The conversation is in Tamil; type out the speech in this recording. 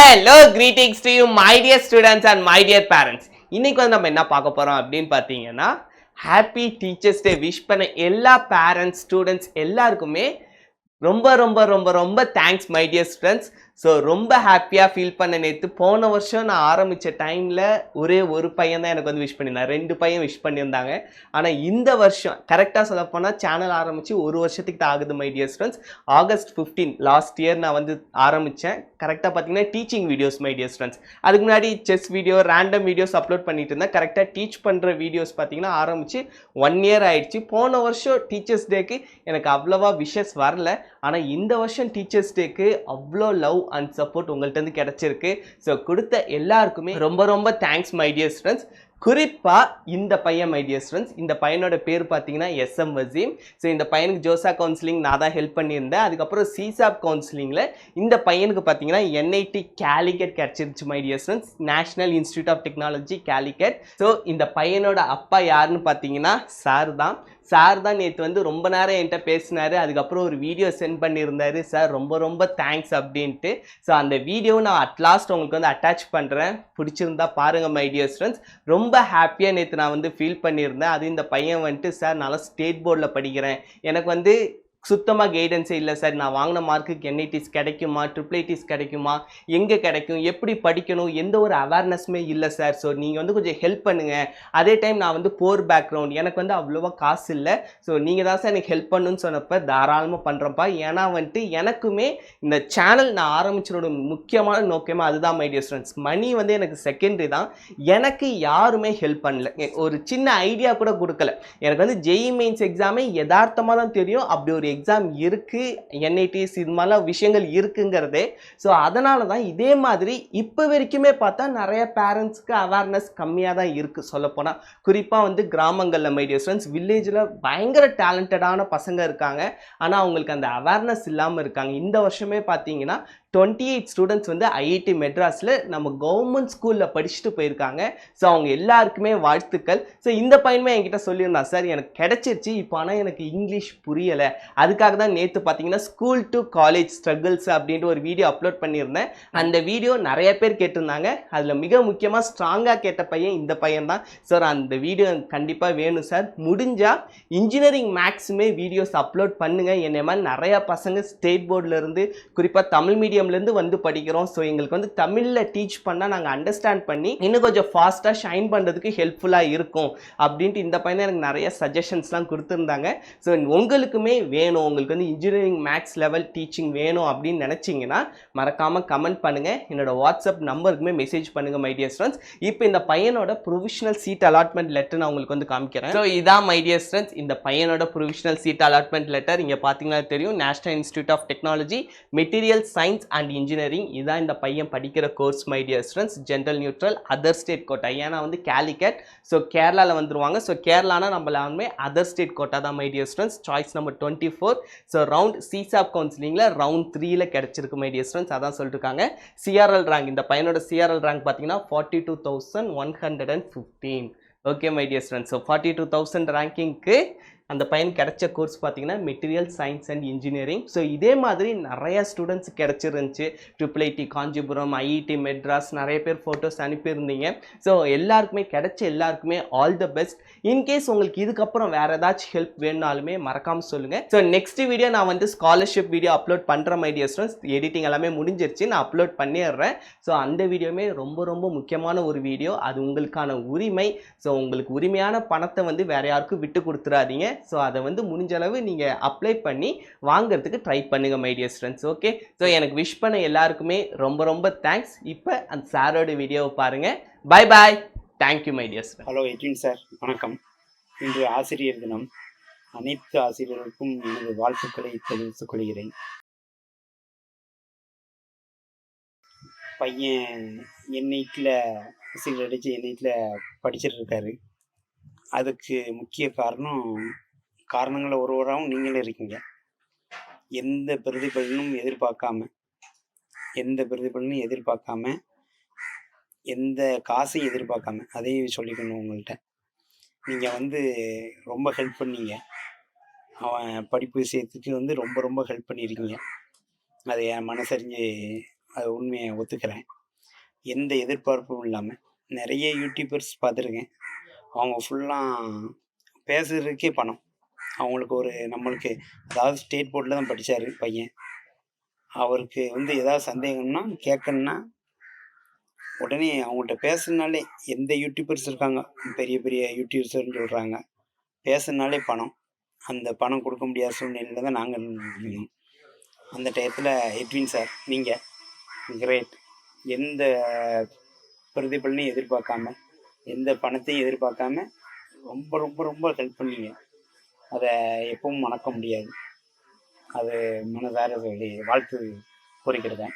Hello, greetings to you, my dear students and my dear parents. இன்னைக்கு வந்து நம்ம என்ன பார்க்க போறோம் அப்படின்னு பார்த்தீங்கன்னா, ஹாப்பி டீச்சர்ஸ் டே விஷ் பண்ண எல்லா பேரண்ட்ஸ், ஸ்டூடெண்ட்ஸ் எல்லாருக்குமே ரொம்ப ரொம்ப ரொம்ப ரொம்ப thanks my dear students. So ரொம்ப ஹாப்பியாக ஃபீல் பண்ண நேற்று போன வருஷம் நான் ஆரம்பித்த டைமில் ஒரே ஒரு பையன் தான் எனக்கு வந்து விஷ் பண்ணியிருந்தேன். 2 பையன் விஷ் பண்ணியிருந்தாங்க. ஆனால் இந்த வருஷம் கரெக்டாக சொல்லப்போனால் சேனல் ஆரம்பித்து ஒரு வருஷத்துக்கு தான் ஆகுது my dear students. August 15 last year நான் வந்து ஆரம்பித்தேன். கரெக்டாக பார்த்தீங்கன்னா teaching videos my dear students. அதுக்கு முன்னாடி chess video, random videos upload பண்ணிட்டு இருந்தேன். கரெக்டாக டீச் பண்ணுற வீடியோஸ் பார்த்தீங்கன்னா ஆரம்பித்து 1 இயர் ஆயிடுச்சு. போன வருஷம் டீச்சர்ஸ் டேக்கு எனக்கு அவ்வளோவா விஷஸ் வரல. ஆனால் இந்த வருஷம் டீச்சர்ஸ் டேக்கு அவ்வளோ லவ் அண்ட் சப்போர்ட் உங்கள்கிட்ட இருந்து கிடைச்சிருக்கு. ஸோ கொடுத்த எல்லாருக்குமே ரொம்ப ரொம்ப தேங்க்ஸ் மை டியர் ஸ்டூடெண்ட்ஸ். குறிப்பாக இந்த பையன் மை டியர் ஸ்டூடெண்ட்ஸ், இந்த பையனோட பேர் பார்த்தீங்கன்னா SM வசீம். ஸோ இந்த பையனுக்கு ஜோசா கவுன்சிலிங் நான் தான் ஹெல்ப் பண்ணியிருந்தேன். அதுக்கப்புறம் சிசாப் கவுன்சிலிங்கில் இந்த பையனுக்கு பார்த்தீங்கன்னா NIT கேலிக்கட் கிடச்சிருச்சு my dear students, National Institute of Technology Calicut. So இந்த பையனோட அப்பா யாருன்னு பார்த்தீங்கன்னா சார் தான் நேற்று வந்து ரொம்ப நேரம் என்கிட்ட பேசினார். அதுக்கப்புறம் ஒரு வீடியோ சென்ட் பண்ணியிருந்தார், சார் ரொம்ப ரொம்ப தேங்க்ஸ் அப்படின்ட்டு. ஸோ அந்த வீடியோவை நான் அட்லாஸ்ட் உங்களுக்கு வந்து அட்டாச் பண்ணுறேன், பிடிச்சிருந்தா பாருங்கள் மை டியர் ஸ்டூடெண்ட்ஸ். ரொம்ப ஹாப்பியாக நேற்று நான் வந்து ஃபீல் பண்ணியிருந்தேன். அது இந்த பையன் வந்துட்டு, சார் நான் ஸ்டேட் போர்டில் படிக்கிறேன், எனக்கு வந்து சுத்தமாக கைடன்ஸே இல்லை சார், நான் வாங்கின மார்க்குக்கு NITs கிடைக்குமா, IIITs கிடைக்குமா, எங்கே கிடைக்கும், எப்படி படிக்கணும், எந்த ஒரு அவேர்னஸுமே இல்லை சார். ஸோ நீங்கள் வந்து கொஞ்சம் ஹெல்ப் பண்ணுங்கள். அதே டைம் நான் வந்து போர் பேக்ரவுண்ட், எனக்கு வந்து அவ்வளோவா காசு இல்லை. ஸோ நீங்கள் தான் சார் எனக்கு ஹெல்ப் பண்ணுன்னு சொன்னப்போ தாராளமாக பண்ணுறப்பா. ஏன்னா வந்துட்டு எனக்குமே இந்த சேனல் நான் ஆரம்பிச்சதோட முக்கியமான நோக்கமே அதுதான் மை டியர் ஸ்டூடெண்ட்ஸ். மணி வந்து எனக்கு செகண்டரி தான். எனக்கு யாருமே ஹெல்ப் பண்ணல, ஒரு சின்ன ஐடியா கூட கொடுக்கல. எனக்கு வந்து JEE மெயின்ஸ் எக்ஸாமே யதார்த்தமாக தான் தெரியும், அப்படி ஒரு எக்ஸாம் இருக்கு, NITs இது மாதிரிலாம் விஷயங்கள் இருக்குங்கிறதே. ஸோ அதனால தான் இதே மாதிரி இப்போ வரைக்குமே பார்த்தா நிறைய பேரண்ட்ஸ்க்கு அவேர்னஸ் கம்மியாக தான் இருக்குது சொல்லப்போனால். குறிப்பாக வந்து கிராமங்களில் மை டியர் ஸ்டூடெண்ட்ஸ், வில்லேஜில் பயங்கர டேலண்டடான பசங்க இருக்காங்க, ஆனால் அவங்களுக்கு அந்த அவேர்னஸ் இல்லாமல் இருக்காங்க. இந்த வருஷமே பார்த்தீங்கன்னா 28 ஸ்டூடெண்ட்ஸ் வந்து IIT மெட்ராஸில் நம்ம கவர்மெண்ட் ஸ்கூலில் படிச்சுட்டு போயிருக்காங்க. ஸோ அவங்க எல்லாருக்குமே வாழ்த்துக்கள். ஸோ இந்த பையனுமே என்கிட்ட சொல்லியிருந்தான், சார் எனக்கு கிடைச்சிருச்சு, இப்போ ஆனால் எனக்கு இங்கிலீஷ் புரியலை, அதுக்காக தான் நேற்று பார்த்தீங்கன்னா ஸ்கூல் டு காலேஜ் ஸ்ட்ரகிள்ஸ் அப்படின்ட்டு ஒரு வீடியோ அப்லோட் பண்ணியிருந்தேன். அந்த வீடியோ நிறைய பேர் கேட்டிருந்தாங்க. அதில் மிக முக்கியமாக ஸ்ட்ராங்காக கேட்ட பையன் இந்த பையன் தான். சார் அந்த வீடியோ கண்டிப்பாக வேணும் சார், முடிஞ்சால் இன்ஜினியரிங் மேக்ஸுமே வீடியோஸ் அப்லோட் பண்ணுங்கள். என்னை மாதிரி நிறையா பசங்க ஸ்டேட் போர்டிலேருந்து குறிப்பாக தமிழ் மீடியம்லேருந்து வந்து படிக்கிறோம். ஸோ எங்களுக்கு வந்து தமிழில் டீச் பண்ணால் நாங்கள் அண்டர்ஸ்டாண்ட் பண்ணி இன்னும் கொஞ்சம் ஃபாஸ்ட்டாக ஷைன் பண்ணுறதுக்கு ஹெல்ப்ஃபுல்லாக இருக்கும் அப்படின்ட்டு இந்த பையனை எனக்கு நிறைய சஜஷன்ஸ்லாம் கொடுத்துருந்தாங்க. ஸோ உங்களுக்குமே வேணும், உங்களுக்கு வந்து இன்ஜினியரிங் மேக்ஸ் லெவல் டீச்சிங் வேணும் அப்படின்னு நினச்சிங்கன்னா மறக்காமல் கமெண்ட் பண்ணுங்கள். என்னோட வாட்ஸ்அப் நம்பருக்குமே மெசேஜ் பண்ணுங்கள் மை டியர் ஸ்டூடெண்ட்ஸ். இப்போ இந்த பையனோட ப்ரொவிஷனல் சீட் அலாட்மெண்ட் லெட்டர் நான் உங்களுக்கு வந்து காமிக்கிறேன். ஸோ இதான் மை டியர் ஸ்டூடெண்ட்ஸ், இந்த பையனோட ப்ரொவிஷனல் சீட் அலாட்மெண்ட் லெட்டர். இங்கே பார்த்தீங்கன்னா தெரியும், National Institute of Technology material science and engineering. இதான் இந்த பையன் படிக்கிற course my dear students. General neutral other state quota, ஏன்னா வந்து கேலிக்கட் ஸோ கேரளாவில் வந்துருவாங்க. ஸோ கேரளானா நம்மளாலுமே அதர் ஸ்டேட் கோட்டா தான் my dear students. Choice number 24. So round CSAB கவுன்சிலிங்கில் ரவுண்ட் 3ல கிடைச்சிருக்கு மை டியர் ஸ்டூடெண்ட்ஸ், அதான் சொல்லியிருக்காங்க. CRL ரேங்க், இந்த பையனோட CRL ரேங்க் பார்த்தீங்கன்னா 42,115. Okay my dear students, so 42,000 ரேங்கிங்க்கு அந்த பையன் கிடைச்ச கோர்ஸ் பார்த்தீங்கன்னா material science and engineering. So இதே மாதிரி நிறைய ஸ்டூடெண்ட்ஸ் கிடச்சிருந்துச்சு. IIIT காஞ்சிபுரம், IIT மெட்ராஸ், நிறைய பேர் ஃபோட்டோஸ் அனுப்பியிருந்தீங்க. ஸோ எல்லாருக்குமே கிடைச்ச எல்லாருக்குமே ஆல் த பெஸ்ட். இன்கேஸ் உங்களுக்கு இதுக்கப்புறம் வேறு ஏதாச்சும் ஹெல்ப் வேணுனாலுமே மறக்காமல் சொல்லுங்கள். ஸோ நெக்ஸ்ட் வீடியோ நான் வந்து ஸ்காலர்ஷிப் வீடியோ அப்லோட் பண்ணுறேன் மை டியர் ஸ்டூடெண்ட்ஸ். எடிட்டிங் எல்லாமே முடிஞ்சிருச்சு, நான் அப்லோட் பண்ணிடுறேன். ஸோ அந்த வீடியோமே ரொம்ப ரொம்ப முக்கியமான ஒரு வீடியோ, அது உங்களுக்கான உரிமை. ஸோ உங்களுக்கு உரிமையான பணத்தை வந்து வேறு யாருக்கும் விட்டு கொடுத்துடாதீங்க. ஸோ அதை வந்து முடிஞ்ச அளவு நீங்கள் அப்ளை பண்ணி வாங்கிறதுக்கு ட்ரை பண்ணுங்கள் my dear students. Okay, so எனக்கு விஷ் பண்ண எல்லாருக்குமே ரொம்ப ரொம்ப தேங்க்ஸ். இப்போ அந்த சாரோட வீடியோவை பாருங்கள். Bye bye, thank you my dear students. Hello Edwin sir, வணக்கம். இன்று ஆசிரியர் தினம். அனைத்து ஆசிரியர்களுக்கும் எனது வாழ்த்துக்களை தெரிவித்துக் கொள்கிறேன். பையன் NITல சீட் அடித்து NITல படிச்சுட்டு இருக்காரு. அதுக்கு முக்கிய காரணங்களில் ஒருவராகவும் நீங்களும் இருக்கீங்க. எந்த பிரதிபலனும் எதிர்பார்க்காம எந்த காசையும் எதிர்பார்க்காம, அதையும் சொல்லிக்கணும் உங்கள்கிட்ட. நீங்கள் வந்து ரொம்ப ஹெல்ப் பண்ணீங்க, அவன் படிப்பு விஷயத்துக்கு வந்து ரொம்ப ரொம்ப ஹெல்ப் பண்ணியிருக்கீங்க. அதை என் மனசறிஞ்சு அது உண்மையை ஒத்துக்கிறேன். எந்த எதிர்பார்ப்பும் இல்லாமல் நிறைய யூடியூபர்ஸ் பார்த்துருக்கேன். அவங்க ஃபுல்லாக பேசுறதுக்கே பணம். அவங்களுக்கு ஒரு நம்மளுக்கு அதாவது ஸ்டேட் போர்டில் தான் படிச்சாரு பையன். அவருக்கு ஏதாவது சந்தேகம்னா கேட்கணும்னா உடனே அவங்கள்ட்ட பேசுனாலே எந்த யூடியூபர்ஸ் இருக்காங்க, பெரிய பெரிய யூடியூபர்ஸ்ன்னு சொல்கிறாங்க. பேசுனாலே பணம். அந்த பணம் கொடுக்க முடியாத சூழ்நிலையில தான் நாங்கள் இருக்கோம். அந்த டயத்தில் எட்வின் சார் நீங்கள் கிரேட். எந்த பிரதிபலனையும் எதிர்பார்க்காம, எந்த பணத்தையும் எதிர்பார்க்காம ரொம்ப ரொம்ப ரொம்ப ஹெல்ப் பண்ணீங்க. அதை எப்பவும் மறக்க முடியாது. அது மனதார சொல்லி வாழ்த்து கூறிக்கிறேன்.